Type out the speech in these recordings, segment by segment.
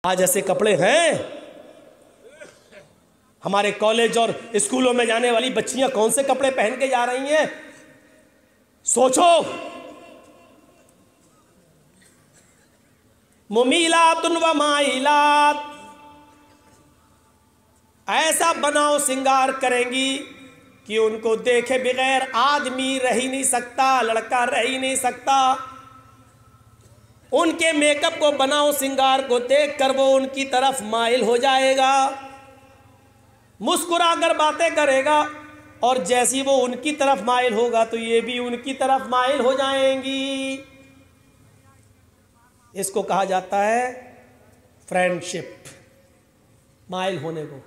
आज ऐसे कपड़े हैं। हमारे कॉलेज और स्कूलों में जाने वाली बच्चियां कौन से कपड़े पहन के जा रही हैं, सोचो। मुमीलातुन व माइलात, ऐसा बनाओ सिंगार करेंगी कि उनको देखे बगैर आदमी रह ही नहीं सकता, लड़का रह ही नहीं सकता। उनके मेकअप को बनाओ सिंगार को देखकर वो उनकी तरफ माइल हो जाएगा, मुस्कुरा कर बातें करेगा, और जैसी वो उनकी तरफ माइल होगा तो ये भी उनकी तरफ माइल हो जाएंगी। इसको कहा जाता है फ्रेंडशिप। माइल होने को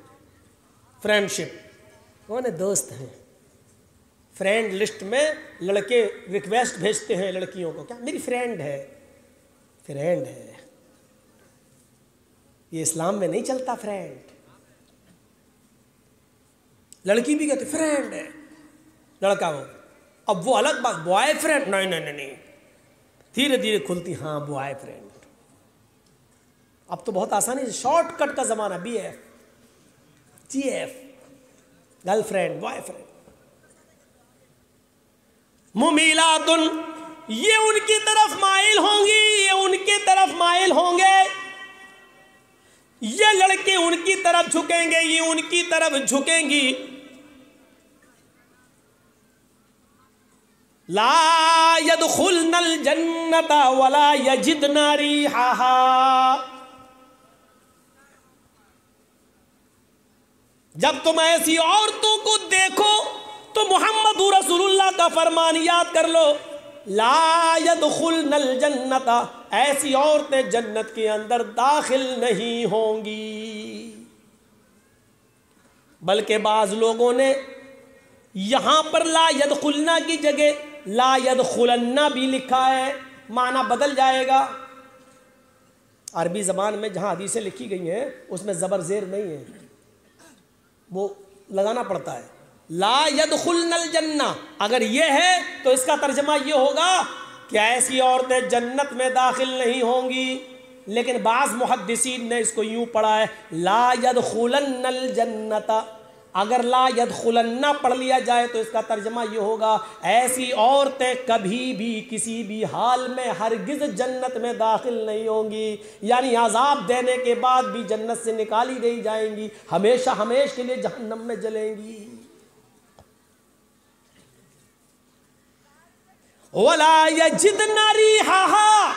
फ्रेंडशिप। कौन है? दोस्त हैं। फ्रेंड लिस्ट में लड़के रिक्वेस्ट भेजते हैं लड़कियों को, क्या मेरी फ्रेंड है। फ्रेंड है, ये इस्लाम में नहीं चलता फ्रेंड। लड़की भी कहती फ्रेंड है, लड़का हो। अब वो अलग बात, बॉयफ्रेंड नहीं नहीं नहीं, धीरे धीरे खुलती, हाँ बॉयफ्रेंड। अब तो बहुत आसानी से शॉर्टकट का जमाना, BF GF, गर्लफ्रेंड बॉयफ्रेंड। मुमीलातुन, ये उनकी तरफ माइल होंगी, ये उनकी तरफ माइल होंगे। ये लड़के उनकी तरफ झुकेंगे, ये उनकी तरफ झुकेंगी। ला यदखुलनल जन्नता वला यजिदना रिहाहा। जब तुम ऐसी औरतों को देखो तो मोहम्मद रसूलुल्लाह का फरमान याद कर लो, ला यदखुलनल जन्नता, ऐसी औरतें जन्नत के अंदर दाखिल नहीं होंगी। बल्कि बाज लोगों ने यहां पर ला यदखुलना की जगह ला यदखुलन्ना भी लिखा है, माना बदल जाएगा। अरबी जबान में जहां हदीसें लिखी गई हैं उसमें जबर जेर नहीं है, वो लगाना पड़ता है। ला यदखुलनल जन्ना, अगर ये है तो इसका तर्जमा ये होगा कि ऐसी औरतें जन्नत में दाखिल नहीं होंगी। लेकिन बाज़ मुहद्दिसीन ने इसको यूं पढ़ा है ला यदखुलन्नल जन्नता। अगर ला यदखुलन्ना पढ़ लिया जाए तो इसका तर्जमा ये होगा ऐसी औरतें कभी भी किसी भी हाल में हरगिज जन्नत में दाखिल नहीं होंगी, यानी अजाब देने के बाद भी जन्नत से निकाली नहीं जाएंगी, हमेशा हमेशा के लिए जहन्नम में जलेंगी। वला यजिदना रिहाहा,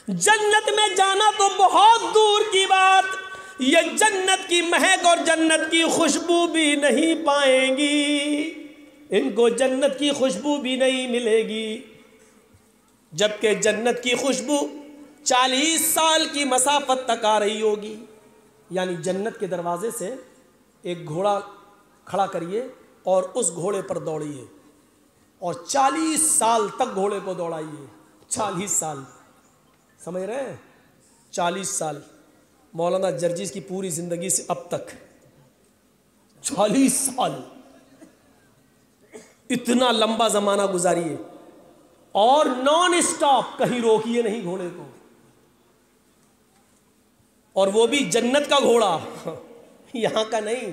जन्नत में जाना तो बहुत दूर की बात, ये जन्नत की महक और जन्नत की खुशबू भी नहीं पाएंगी। इनको जन्नत की खुशबू भी नहीं मिलेगी, जबकि जन्नत की खुशबू 40 साल की मसाफत तक आ रही होगी। यानी जन्नत के दरवाजे से एक घोड़ा खड़ा करिए और उस घोड़े पर दौड़िए और 40 साल तक घोड़े को दौड़ाइए। 40 साल, समझ रहे हैं? 40 साल मौलाना जर्जिस की पूरी जिंदगी से अब तक 40 साल, इतना लंबा जमाना गुजारिए और नॉन स्टॉप, कहीं रोकिए नहीं घोड़े को, और वो भी जन्नत का घोड़ा, यहां का नहीं।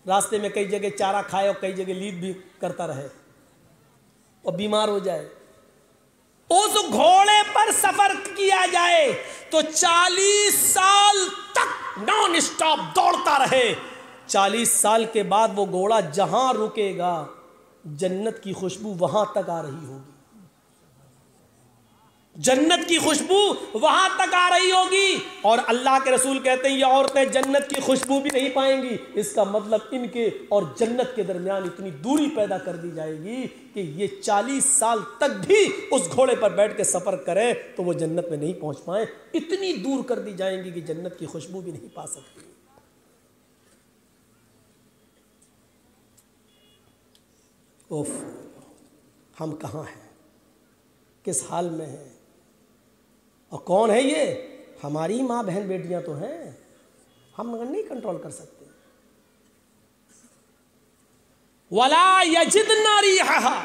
रास्ते में कई जगह चारा खाए और कई जगह लीद भी करता रहे और बीमार हो जाए। उस घोड़े पर सफर किया जाए तो 40 साल तक नॉन स्टॉप दौड़ता रहे। 40 साल के बाद वो घोड़ा जहां रुकेगा जन्नत की खुशबू वहां तक आ रही होगी, जन्नत की खुशबू वहां तक आ रही होगी। और अल्लाह के रसूल कहते हैं ये औरतें जन्नत की खुशबू भी नहीं पाएंगी। इसका मतलब इनके और जन्नत के दरमियान इतनी दूरी पैदा कर दी जाएगी कि ये 40 साल तक भी उस घोड़े पर बैठ के सफर करें तो वो जन्नत में नहीं पहुंच पाए। इतनी दूर कर दी जाएंगी कि जन्नत की खुशबू भी नहीं पा सकती। उफ, हम कहाँ हैं, किस हाल में हैं, और कौन है ये? हमारी माँ बहन बेटियां तो हैं, हम नहीं कंट्रोल कर सकते। वला यजिदना रिहाहा,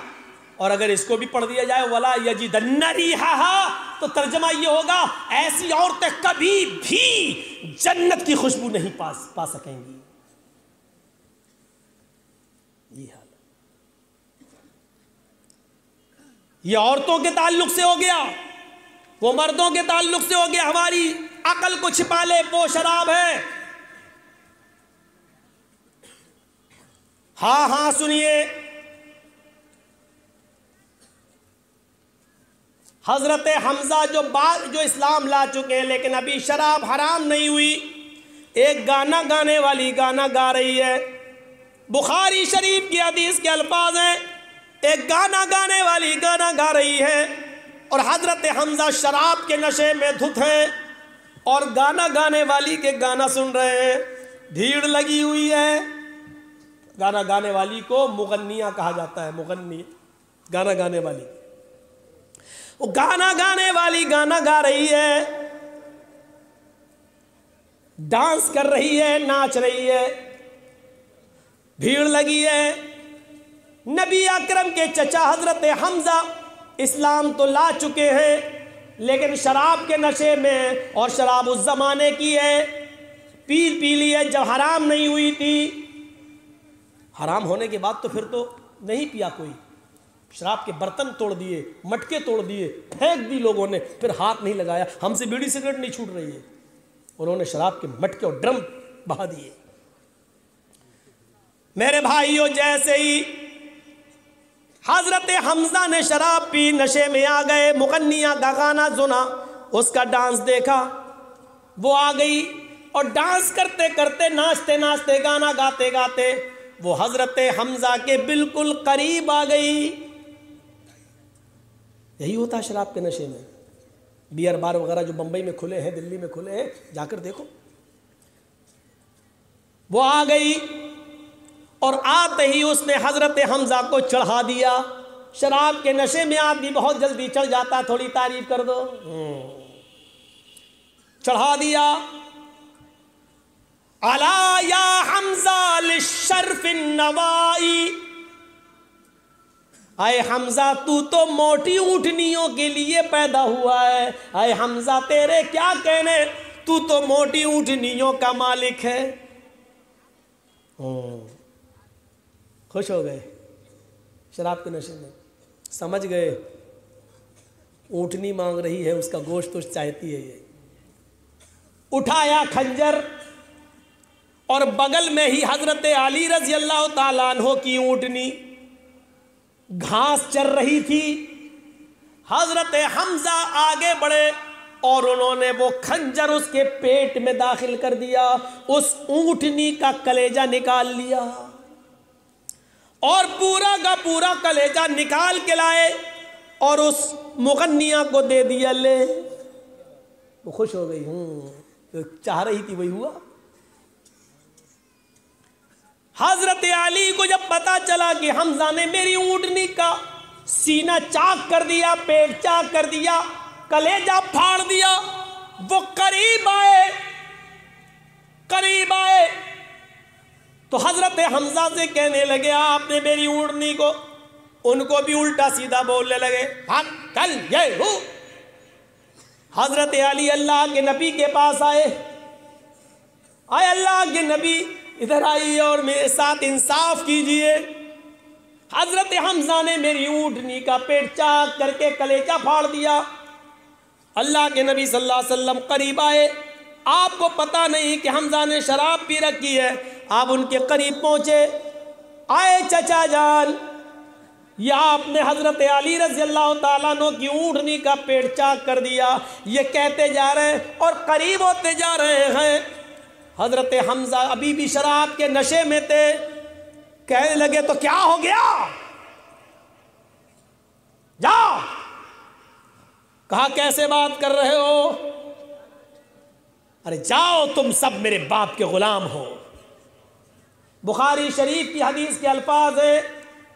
और अगर इसको भी पढ़ दिया जाए वला यजिदन्ना रिहाहा, तो तर्जमा ये होगा ऐसी औरतें कभी भी जन्नत की खुशबू नहीं पा सकेंगी। ये हाल, ये औरतों के ताल्लुक से हो गया, वो मर्दों के ताल्लुक से हो गया। हमारी अकल को छिपा ले वो शराब है। हाँ हाँ सुनिए, हजरत हमजा जो इस्लाम ला चुके हैं, लेकिन अभी शराब हराम नहीं हुई। एक गाना गाने वाली गाना गा रही है, बुखारी शरीफ की हदीस के अल्फाज हैं, एक गाना गाने वाली गाना गा रही है और हजरत हमजा शराब के नशे में धुत हैं और गाना गाने वाली के गाना सुन रहे हैं। भीड़ लगी हुई है। गाना गाने वाली को मुगन्निया कहा जाता है, मुगन्नी, गाना गाने वाली। वो गाना गाने वाली गाना गा रही है, डांस कर रही है, नाच रही है, भीड़ लगी है। नबी अकरम के चचा हजरत हमजा इस्लाम तो ला चुके हैं, लेकिन शराब के नशे में, और शराब उस जमाने की है, पी ली है जब हराम नहीं हुई थी। हराम होने के बाद तो फिर तो नहीं पिया कोई। शराब के बर्तन तोड़ दिए, मटके तोड़ दिए, फेंक दी लोगों ने, फिर हाथ नहीं लगाया। हमसे बीड़ी सिगरेट नहीं छूट रही है, उन्होंने शराब के मटके और ड्रम बहा दिए। मेरे भाइयों, जैसे ही हजरत हमजा ने शराब पी, नशे में आ गए, मुगन्निया का गाना सुना, उसका डांस देखा, वो आ गई और डांस करते करते, नाचते नाचते, गाना गाते गाते वो हजरत हमजा के बिल्कुल करीब आ गई। यही होता है शराब के नशे में। बियर बार वगैरह जो बंबई में खुले हैं, दिल्ली में खुले हैं, जाकर देखो। वो आ गई और आते ही उसने हजरत हमजा को चढ़ा दिया। शराब के नशे में आदमी बहुत जल्दी चढ़ जाता, थोड़ी तारीफ कर दो। चढ़ा दिया। अला या हमजा लिशर्फिन नवाई, आए हमजा तू तो मोटी ऊँटनियों के लिए पैदा हुआ है। आए हमजा तेरे क्या कहने, तू तो मोटी ऊँटनियों का मालिक है। खुश हो गए शराब के नशे में, समझ गए ऊँटनी मांग रही है, उसका गोश्त तो चाहती है ये। उठाया खंजर और बगल में ही हजरत अली रजी अल्लाह ताला अन्हो की ऊँटनी घास चर रही थी। हजरत हमजा आगे बढ़े और उन्होंने वो खंजर उसके पेट में दाखिल कर दिया, उस ऊँटनी का कलेजा निकाल लिया और पूरा का पूरा कलेजा निकाल के लाए और उस मुगन्निया को दे दिया। ले, वो खुश हो गई। तो चाह रही थी वही हुआ। हजरत अली को जब पता चला कि हमजा ने मेरी ऊँटनी का सीना चाक कर दिया, पेट चाक कर दिया, कलेजा फाड़ दिया, वो करीब आए तो हजरत हमजा से कहने लगे, आपने मेरी ऊँटनी को, उनको भी उल्टा सीधा बोलने लगे, हाँ कल ये हो। हजरत अली अल्लाह के नबी के पास आए अल्लाह के नबी इधर आइए और मेरे साथ इंसाफ कीजिए। हजरत हमजा ने मेरी ऊँटनी का पेट चाक करके कलेजा फाड़ दिया। अल्लाह के नबी सल्लल्लाहु अलैहि वसल्लम करीब आए। आपको पता नहीं कि हमजा ने शराब पी रखी है। आप उनके करीब पहुंचे। आए चचा जान, यह आपने हजरत अली रज़ी अल्लाह ताला अन्हु की ऊँटनी का पेट चाक कर दिया, ये कहते जा रहे हैं और करीब होते जा रहे हैं। हजरत हमजा अभी भी शराब के नशे में थे। कहने लगे, तो क्या हो गया, जाओ। कहा, कैसे बात कर रहे हो? अरे जाओ, तुम सब मेरे बाप के गुलाम हो। बुखारी शरीफ की हदीस के अल्फाज है,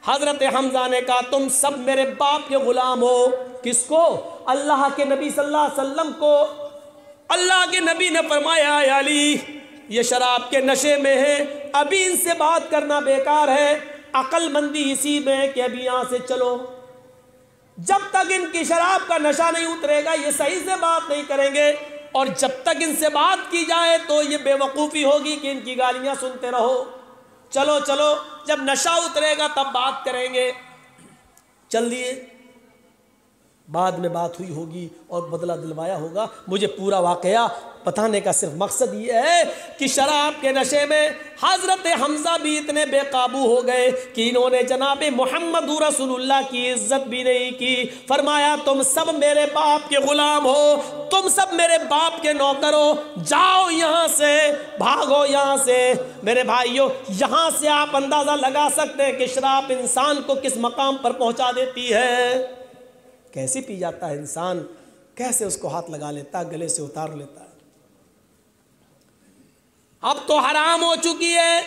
हजरत हमजा ने कहा, तुम सब मेरे बाप के गुलाम हो। किसको? अल्लाह के नबी सल्लल्लाहु अलैहि वसल्लम को। अल्लाह के नबी ने फरमाया, अली ये शराब के नशे में है, अभी इनसे बात करना बेकार है। अक्लमंदी इसी में है कि अभी यहाँ से चलो। जब तक इनकी शराब का नशा नहीं उतरेगा ये सही से बात नहीं करेंगे, और जब तक इनसे बात की जाए तो ये बेवकूफ़ी होगी कि इनकी गालियां सुनते रहो। चलो चलो, जब नशा उतरेगा तब बात करेंगे। चल दिए, बाद में बात हुई होगी और बदला दिलवाया होगा। मुझे पूरा वाकया बताने का सिर्फ मकसद ये है कि शराब के नशे में हज़रत हमज़ा भी इतने बेकाबू हो गए कि इन्होंने जनाब मोहम्मद रसूलुल्लाह की इज्जत भी नहीं की। फरमाया तुम सब मेरे बाप के ग़ुलाम हो, तुम सब मेरे बाप के नौकर हो, जाओ यहाँ से, भागो यहाँ से। मेरे भाइयों, यहाँ से आप अंदाज़ा लगा सकते हैं कि शराब इंसान को किस मकाम पर पहुँचा देती है। कैसे पी जाता है इंसान, कैसे उसको हाथ लगा लेता है, गले से उतार लेता है। अब तो हराम हो चुकी है,